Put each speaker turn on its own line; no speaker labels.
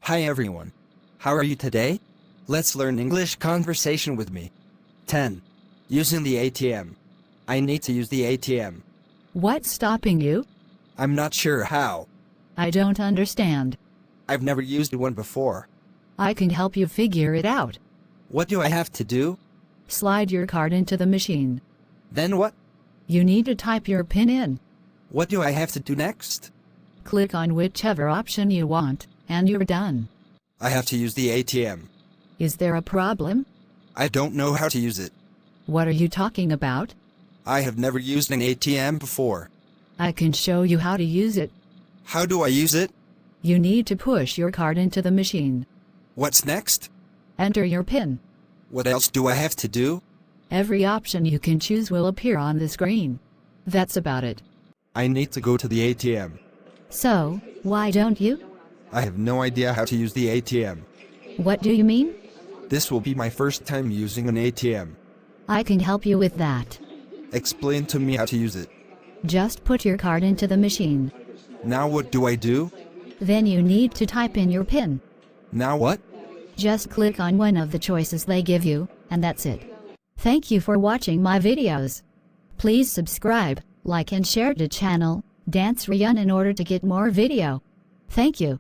Hi everyone. How are you today? Let's learn English conversation with me. 10. Using the ATM. I need to use the ATM.
What's stopping you?
I'm not sure how.
I don't understand.
I've never used one before.
I can help you figure it out.
What do I have to do?
Slide your card into the machine.
Then what?
You need to type your PIN in.
What do I have to do next?
Click on whichever option you want, and you're done.
I have to use the ATM.
Is there a problem?
I don't know how to use it.
What are you talking about?
I have never used an ATM before.
I can show you how to use it.
How do I use it?
You need to push your card into the machine.
What's next?
Enter your PIN.
What else do I have to do?
Every option you can choose will appear on the screen. That's about it.
I need to go to the ATM.
So, why don't you?
I have no idea how to use the ATM.
What do you mean?
This will be my first time using an ATM.
I can help you with that.
Explain to me how to use it.
Just put your card into the machine.
Now what do I do?
Then you need to type in your PIN.
Now what?
Just click on one of the choices they give you, and that's it. Thank you for watching my videos. Please subscribe, like and share the channel, Dan Sreyoun, in order to get more video. Thank you.